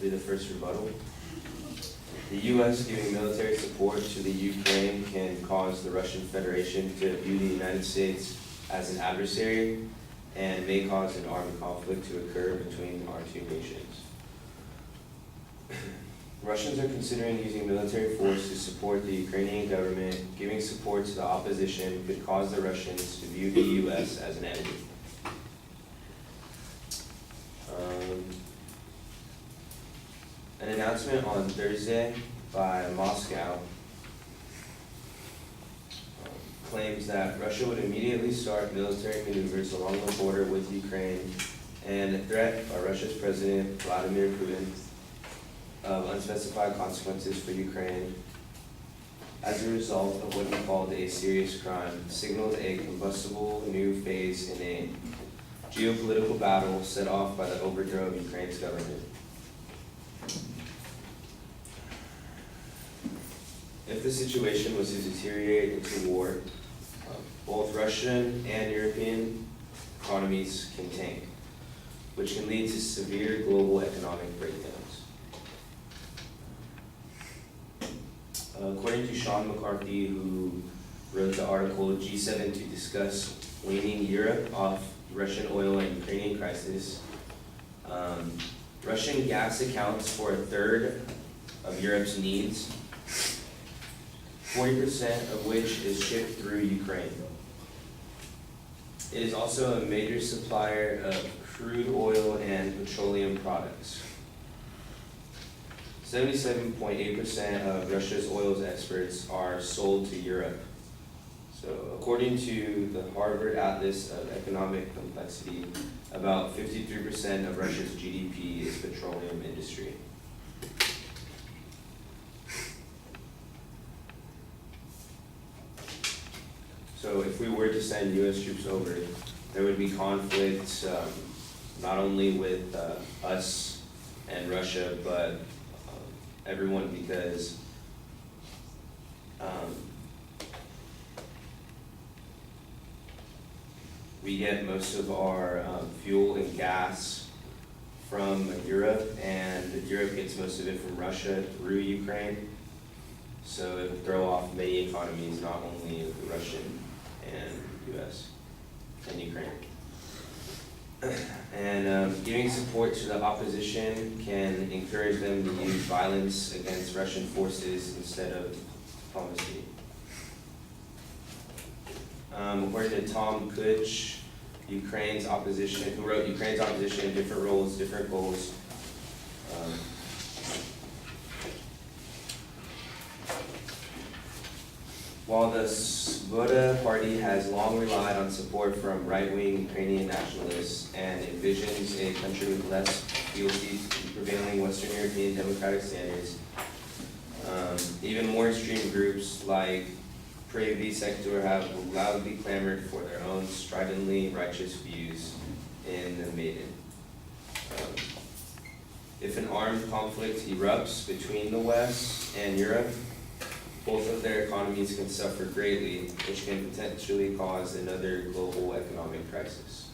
be the first rebuttal. The U.S. giving military support to the Ukraine can cause the Russian Federation to view the United States as an adversary and may cause an armed conflict to occur between our two nations. Russians are considering using military force to support the Ukrainian government. Giving support to the opposition could cause the Russians to view the U.S. as an enemy. An announcement on Thursday by Moscow claims that Russia would immediately start military maneuvers along the border with Ukraine, and a threat by Russia's President Vladimir Putin of unspecified consequences for Ukraine as a result of what he called a serious crime, signaled a combustible new phase in a geopolitical battle set off by the overthrow of Ukraine's government. If the situation was to deteriorate into war, both Russian and European economies can tank, which can lead to severe global economic breakdowns. According to Sean McCarthy, who wrote the article G7 to discuss weaning Europe off Russian oil and Ukrainian crisis, Russian gas accounts for a third of Europe's needs, 40% of which is shipped through Ukraine. It is also a major supplier of crude oil and petroleum products. 77.8% of Russia's oil exports are sold to Europe. So according to the Harvard Atlas of Economic Complexity, about 53% of Russia's GDP is petroleum industry. So if we were to send U.S. troops over, there would be conflict not only with us and Russia, but everyone, because we get most of our fuel and gas from Europe, and Europe gets most of it from Russia through Ukraine. So it would throw off many economies, not only of the Russian and U.S. and Ukraine. And giving support to the opposition can encourage them to use violence against Russian forces instead of diplomacy. According to Tom Kutch, Ukraine's opposition, who wrote Ukraine's Opposition, Different Roles, Different Goals, while the Svoboda Party has long relied on support from right-wing Ukrainian nationalists and envisions a country with less fealty to prevailing Western European democratic standards, even more extreme groups like Pravy Sector have loudly clamored for their own stridently righteous views in the Maidan. If an armed conflict erupts between the West and Europe, both of their economies can suffer greatly, which can potentially cause another global economic crisis.